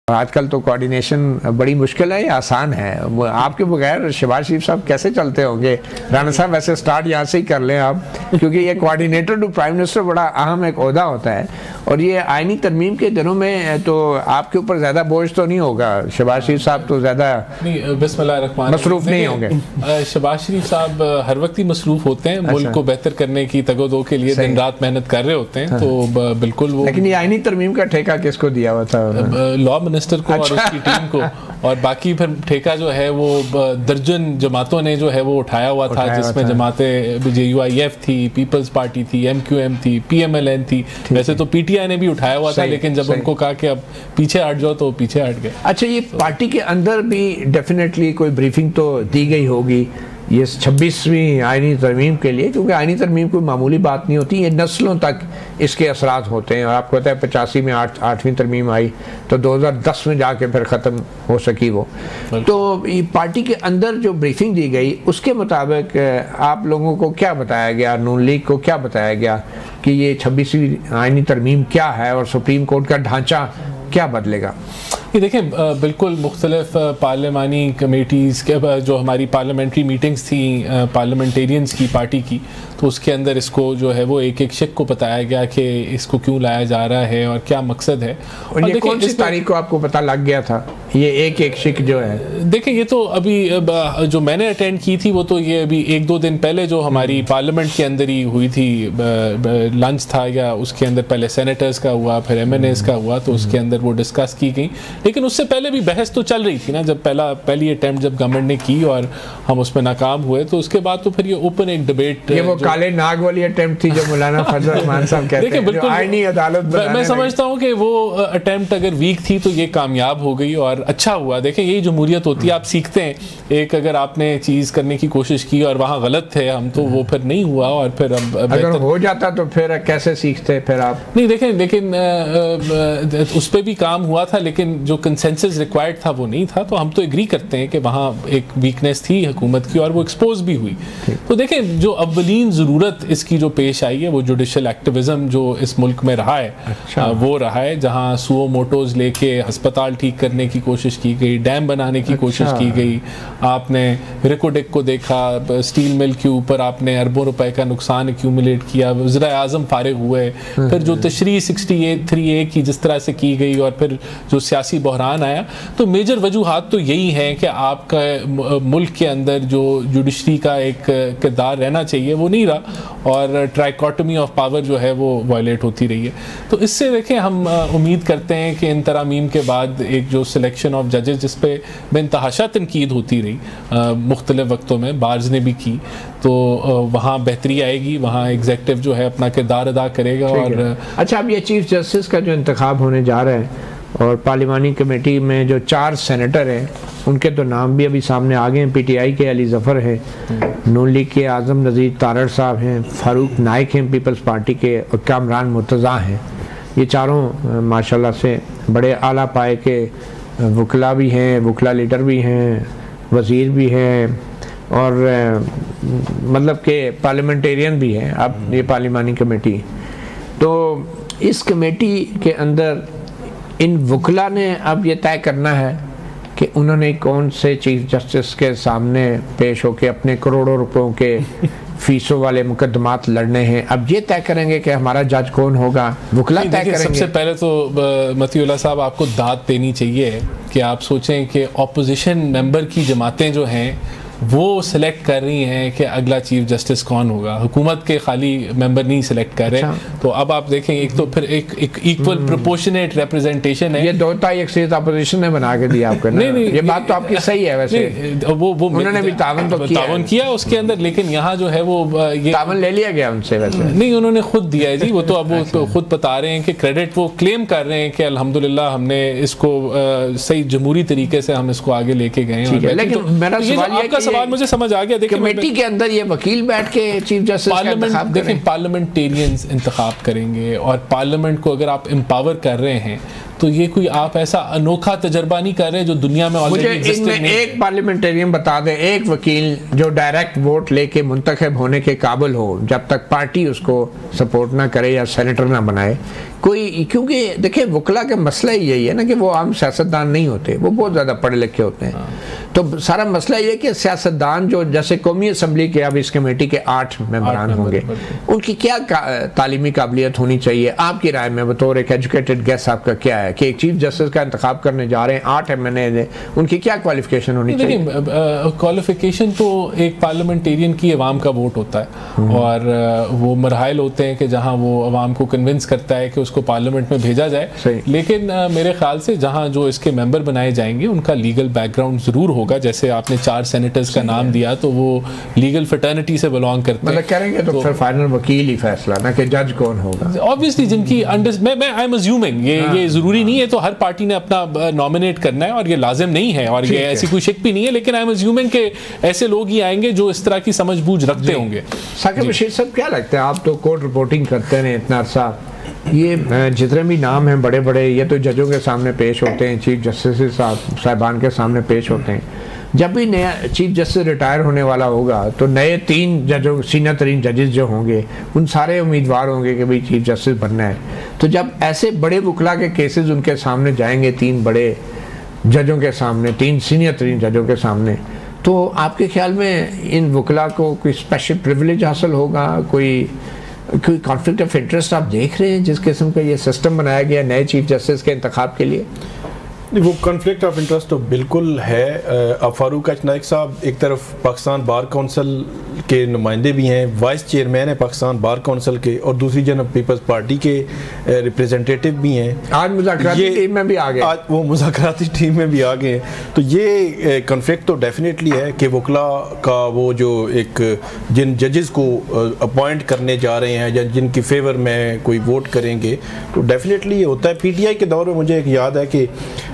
आजकल तो कोऑर्डिनेशन बड़ी मुश्किल है या आसान है? आपके बगैर शहबाज शरीफ साहब कैसे चलते होंगे? राना साहब वैसे स्टार्ट यहाँ से ही कर लें आप, क्योंकि ये कोऑर्डिनेटर टू प्राइम मिनिस्टर बड़ा अहम एक ओहदा होता है, और ये आईनी तरमीम के दिनों में तो आपके ऊपर ज़्यादा बोझ तो नहीं होगा। शहबाज शरीफ साहब तो ज़्यादा मसरूफ नहीं होंगे। शहबाज शरीफ साहब हर वक्त ही मसरूफ होते हैं, मुल्क को बेहतर करने की तगोदो के लिए दिन रात मेहनत कर रहे होते हैं, तो बिल्कुल वो। लेकिन ये आईनी तरमीम का ठेका किसको दिया हुआ था? लॉ मिनिस्टर को और उसकी टीम को, और बाकी फिर ठेका जो है वो दर्जन जमातों ने जो है वो उठाया हुआ था, जिसमें जमातें JUIF थी, पीपल्स पार्टी थी, MQM थी, PMLN थी। वैसे तो PTI ने भी उठाया हुआ था, लेकिन जब उनको कहा कि अब पीछे हट जाओ तो पीछे हट गए। अच्छा, ये पार्टी के अंदर भी डेफिनेटली कोई ब्रीफिंग तो दी गई होगी ये 26वीं आईनी तरमीम के लिए, क्योंकि आईनी तरमीम कोई मामूली बात नहीं होती, ये नस्लों तक इसके असरात होते हैं। और आपको पता है 85 में 8वीं तरमीम आई तो 2010 में जाके फिर ख़त्म हो सकी वो। तो ये पार्टी के अंदर जो ब्रीफिंग दी गई उसके मुताबिक आप लोगों को क्या बताया गया, नून लीग को क्या बताया गया कि ये 26वीं आईनी तरमीम क्या है और सुप्रीम कोर्ट का ढांचा क्या बदलेगा? ये देखें, बिल्कुल मुख्तलिफ पार्लिमानी कमेटीज़ के जो हमारी पार्लियामेंट्री मीटिंग्स थी पार्लियामेंटेरियंस की पार्टी की, तो उसके अंदर इसको जो है वो एक एक शिक को बताया गया कि इसको क्यों लाया जा रहा है और क्या मकसद है। और ये कौन सी तारीख को आपको पता लग गया था ये एक एक शिक जो है? देखें, ये तो अभी जो मैंने अटेंड की थी वो तो ये अभी 1-2 दिन पहले जो हमारी पार्लियामेंट के अंदर ही हुई थी, लंच था या उसके अंदर पहले सेनेटर्स का हुआ, फिर MNAs का हुआ, तो उसके अंदर वो डिस्कस की गई। लेकिन उससे पहले भी बहस तो चल रही थी ना, जब पहली अटेम्प्ट जब गवर्नमेंट ने की और हम उसमें नाकाम हुए, तो उसके बाद तो फिर ये ओपन एक डिबेट, ये वो काले नाग वाली अटेम्प्ट थी जो मौलाना फजल रहमान साहब कहते हैं, जो आईनी अदालत मैं समझता हूँ कि वो अटेम्प्ट अगर वीक थी तो ये कामयाब हो गई और अच्छा हुआ। देखें, यही जमहूरियत होती है, आप सीखते हैं। एक अगर आपने चीज़ करने की कोशिश की और वहाँ गलत थे हम, तो वो फिर नहीं हुआ, और फिर अब अगर हो जाता तो फिर कैसे सीखते फिर आप? नहीं, देखें, लेकिन उस पर भी काम हुआ था, लेकिन जो कंसेंसस रिक्वायर्ड था वो नहीं था। तो हम तो एग्री करते हैं कि वहाँ एक वीकनेस थी हुकूमत की और वो एक्सपोज भी हुई। तो देखें, जो अव्वलीन ज़रूरत इसकी जो पेश आई है वो जुडिशल एक्टिविज़म जो इस मुल्क में रहा है। अच्छा। वो रहा है जहाँ सुओ मोटोज लेके अस्पताल ठीक करने की कोशिश की गई, डैम बनाने की कोशिश की गई। आपने रिकोडेक को देखा, स्टील मिल के ऊपर आपने अरबों रुपए का नुकसान एक्यूमुलेट किया, वज़ीर आज़म फारिग हुए, फिर जो तशरीह 63A की जिस तरह से की गई, और फिर जो सियासी बहरान आया। तो मेजर वजूहात तो यही हैं कि आपका मुल्क के अंदर जो जुडिशरी का एक किरदार रहना चाहिए वो नहीं रहा, और ट्राइकोटमी ऑफ पावर जो है वो वायलेट होती रही है। तो इससे देखें, हम उम्मीद करते हैं कि इन तरामीम के बाद एक जो सिलेक्शन ऑफ जजेस जिस पे बेइंतहाशा तनकीद होती रही मुख्तलिफ वक्तों में, बार्ज ने भी की, तो वहाँ बेहतरी आएगी, वहाँ एग्जेक्टिव जो है अपना किरदार अदा करेगा। और अच्छा, अब ये चीफ जस्टिस का जो इंतखाब होने जा रहा है और पार्लिमानी कमेटी में जो 4 सेनेटर हैं उनके तो नाम भी अभी सामने आ गए हैं। PTI के अली ज़फ़र हैं, नून लीग के आज़म नज़ीर तारड़ साहब हैं, फ़ारूक नाइक हैं पीपल्स पार्टी के, और कामरान मुर्तज़ा हैं। ये चारों माशाल्लाह से बड़े आला पाए के वकला भी हैं, वकला लीडर भी हैं, वज़ीर भी हैं, और मतलब के पार्लियामेंटेरियन भी हैं। अब ये पार्लिमानी कमेटी, तो इस कमेटी के अंदर इन वकला ने अब ये तय करना है कि उन्होंने कौन से चीफ जस्टिस के सामने पेश होकर अपने करोड़ों रुपयों के फीसों वाले मुकदमात लड़ने हैं। अब ये तय करेंगे कि हमारा जज कौन होगा, वकला तय करेंगे। सबसे पहले तो मतीउल्लाह साहब, आपको दाद देनी चाहिए कि आप सोचें कि ऑपोजिशन मेंबर की जमातें जो हैं वो सिलेक्ट कर रही हैं कि अगला चीफ जस्टिस कौन होगा, हुकूमत के खाली मेंबर नहीं सिलेक्ट कर रहे। तो अब आप देखें, एक तो फिर एक इक्वल प्रोपोर्शनेट रिप्रेजेंटेशन है। ये 2-3 अक्सरियत अपोजिशन ने बना के दिया आपको। नहीं, ये बात तो आपकी सही है। वैसे वो उन्होंने भी तावन किया उसके अंदर, लेकिन यहाँ जो है वो ये तावन ले लिया गया उनसे। वैसे नहीं, उन्होंने खुद दिया है जी, वो तो अब वो खुद बता रहे हैं कि क्रेडिट वो क्लेम कर रहे हैं कि अल्हम्दुलिल्लाह हमने इसको सही जमहूरी तरीके से हम इसको आगे लेके गए हैं। लेकिन मेरा सवाल मुझे समझ आ गया। देखिए, कमेटी के अंदर ये वकील बैठ के चीफ जस्टिस का इंतखाब करें। पार्लियामेंटेरियंस इंतखाब करेंगे, और पार्लियामेंट को अगर आप एम्पावर कर रहे हैं तो ये कोई आप ऐसा अनोखा तजर्बा नहीं कर रहे जो दुनिया में मुझे इनमें एक पार्लियामेंटेरियन बता दे, एक वकील जो डायरेक्ट वोट लेके मुंतखब होने के काबिल हो, जब तक पार्टी उसको सपोर्ट ना करे या सेनेटर ना बनाए कोई, क्योंकि देखिए वकला का मसला ही यही है ना कि वो आम सियासतदान नहीं होते, वो बहुत ज़्यादा पढ़े लिखे होते हैं। तो सारा मसला ये है कि सियासतदान जो जैसे कौमी असम्बली के अब इस कमेटी के 8 मेंबरान होंगे, उनकी क्या तालीमी काबिलियत होनी चाहिए आपकी राय में? बतौर एक एजुकेटेड गेस्ट आपका क्या है कि एक चीफ जस्टिस का इंतखाब करने जा रहे हैं 8 MNA, उनकी क्या क्वालिफिकेशन होनी चाहिए? क्वालिफिकेशन तो एक पार्लियामेंटेरियन की अवाम का वोट होता है और वो मरहल होते हैं कि जहाँ वो अवाम को कन्विंस करता है कि उसको पार्लियामेंट में भेजा जाए। लेकिन मेरे ख्याल से जहाँ जो इसके मेंबर बनाए जाएंगे उनका लीगल बैकग्राउंड जरूर होगा। जैसे आपने 4 सेनेटर्स का नाम दिया तो वो लीगल फ्रेटर्निटी से बिलोंग करते हैं। मतलब करेंगे तो फिर फाइनल वकील ही फैसला ना कि जज कौन होगा। ऑब्वियसली जिनकी मैं आई एम अज्यूमिंग ये जरूरी नहीं है, तो हर पार्टी ने अपना नॉमिनेट करना है और ये लाजिम नहीं है और ये ऐसी कोई शिक भी नहीं है, लेकिन आई एम अज्यूमिंग के ऐसे लोग ही आएंगे जो इस तरह की समझबूझ रखते होंगे। साकिब रशीद साहब क्या लगता है, आप तो कोर्ट रिपोर्टिंग करते रहे इतना अरसा, ये जितने भी नाम हैं बड़े बड़े, ये तो जजों के सामने पेश होते हैं, चीफ जस्टिस साहिबान के सामने पेश होते हैं। जब भी नया चीफ जस्टिस रिटायर होने वाला होगा तो नए 3 जजों, सीनियर तरीन जजेस जो होंगे, उन सारे उम्मीदवार होंगे कि भाई चीफ जस्टिस बनना है। तो जब ऐसे बड़े वकला के केसेस उनके सामने जाएंगे, 3 बड़े जजों के सामने, 3 सीनियर तरीन जजों के सामने, तो आपके ख्याल में इन वकला को कोई स्पेशल प्रिविलेज हासिल होगा, कोई कॉन्फ्लिक्ट ऑफ इंटरेस्ट आप देख रहे हैं जिस किस्म का ये सिस्टम बनाया गया नए चीफ जस्टिस के इंतखाब के लिए? वो कॉन्फ्लिक्ट ऑफ इंटरेस्ट तो बिल्कुल है। अब फारूक एच नाइक साहब एक तरफ पाकिस्तान बार काउंसिल के नुमाइंदे भी हैं, वाइस चेयरमैन है पाकिस्तान बार काउंसिल के, और दूसरी जनब पीपल्स पार्टी के रिप्रेजेंटेटिव भी हैं। आज मुज़ाकराती टीम में भी आ गए, आज वो मुज़ाकराती टीम में भी आ गए हैं। तो ये कॉन्फ्लिक्ट तो डेफिनेटली है कि वकला का वो जो एक जिन जजेस को अपॉइंट करने जा रहे हैं या जिनकी फेवर में कोई वोट करेंगे, तो डेफिनेटली ये होता है। PTI के दौर में मुझे एक याद है कि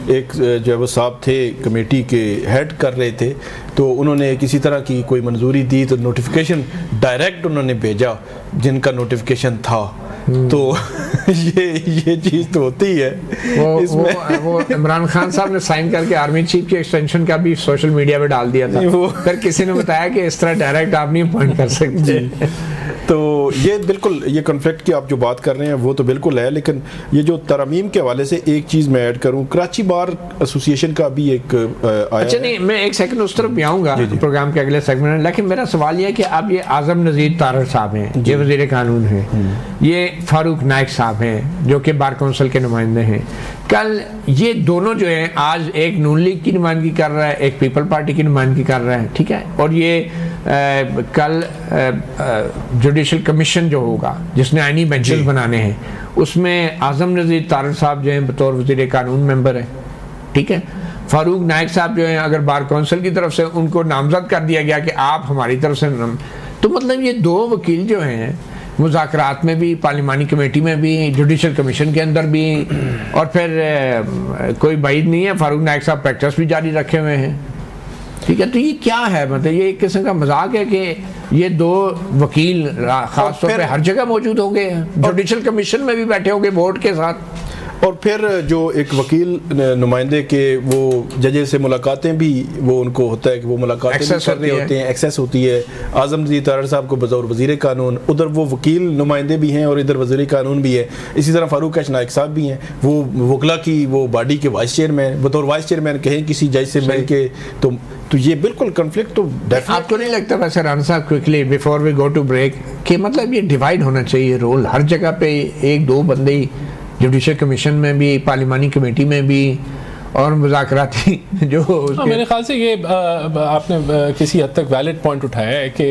एक जब वो साहब थे कमेटी के हेड कर रहे थे, तो उन्होंने किसी तरह की कोई मंजूरी दी तो नोटिफिकेशन डायरेक्ट उन्होंने भेजा जिनका नोटिफिकेशन था। तो ये चीज़ तो होती है। वो इमरान खान साहब ने साइन करके आर्मी चीफ के एक्सटेंशन का भी सोशल मीडिया पे डाल दिया था, फिर किसी ने बताया कि इस तरह डायरेक्ट आप नहीं अपॉइंट कर सकते। तो ये बिल्कुल, ये कॉन्फ्लिक्ट की आप जो बात कर रहे हैं वो तो बिल्कुल है। लेकिन ये जो तरमीम के हवाले से एक चीज़ मैं ऐड करूं, कराची बार एसोसिएशन का भी एक आया। अच्छा नहीं, मैं एक सेकंड उस तरफ भी आऊँगा प्रोग्राम के अगले सेगमेंट में, लेकिन मेरा सवाल ये है कि अब ये आज़म नज़ीर तारड़ साहब हैं, ये वज़ीर कानून हैं, ये फारूक नाइक साहब हैं जो कि बार काउंसिल के नुमाइंदे हैं। कल ये दोनों जो हैं, आज एक नून लीग की नुमाइंदगी कर रहा है, एक पीपल पार्टी की नुमाइंदगी कर रहा है, ठीक है, और ये कल जुडिशल कमीशन जो होगा जिसने आईनी बेंचेस बनाने हैं, उसमें आज़म नज़ीर तारड़ साहब जो हैं बतौर वज़ीर कानून मेंबर है, ठीक है। फारूक नाइक साहब जो हैं अगर बार काउंसिल की तरफ से उनको नामजद कर दिया गया कि आप हमारी तरफ से, तो मतलब ये 2 वकील जो हैं मुज़ाकरात में भी, पार्लिमानी कमेटी में भी, जुडिशल कमीशन के अंदर भी, और फिर कोई बाइद नहीं है फारूक नाइक साहब प्रैक्टिस भी जारी रखे हुए हैं, ठीक है। तो ये क्या है, मतलब ये एक किस्म का मजाक है कि ये 2 वकील खास तौर पे हर जगह मौजूद होंगे, जुडिशल कमीशन में भी बैठे होंगे वोट के साथ, और फिर जो एक वकील नुमाइंदे के वो जजेस से मुलाकातें भी वो उनको होता है कि वो मुलाकातें भी कर रहे होते हैं, एक्सेस होती है। आज़म नज़ीर तारड़ साहब को बतौर वज़ीर कानून, उधर वो वकील नुमाइंदे भी हैं और इधर वज़ीर कानून भी है। इसी तरह फारूक एच नाइक साहब भी हैं, वो वकला की वो बॉडी के वाइस चेयरमैन, बतौर वाइस चेयरमैन कहें किसी जज से मिल के, तो ये बिल्कुल कॉन्फ्लिक्ट तो आपको नहीं लगता वैसे राना साहब, quickly before we go to break, कि मतलब ये डिवाइड होना चाहिए रोल, हर जगह पे 1-2 बंदे ही, जुडिशल कमीशन में भी, पार्लिमानी कमेटी में भी, और मुज़ाकराती जो मेरे ख्याल से ये आपने किसी हद तक वैलिड पॉइंट उठाया है कि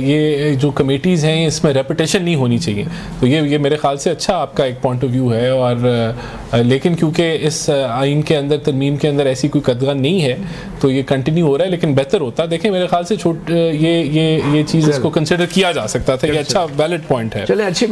ये जो कमेटीज़ हैं इसमें रेपुटेशन नहीं होनी चाहिए, तो ये मेरे ख्याल से अच्छा आपका एक पॉइंट ऑफ व्यू है। और लेकिन क्योंकि इस आइन के अंदर, तरमीम के अंदर ऐसी कोई कदगान नहीं है तो ये कंटिन्यू हो रहा है, लेकिन बेहतर होता। देखें मेरे ख्याल से ये चीज़ इसको कंसिडर किया जा सकता था, ये अच्छा वैलिड पॉइंट है। चले अच्छी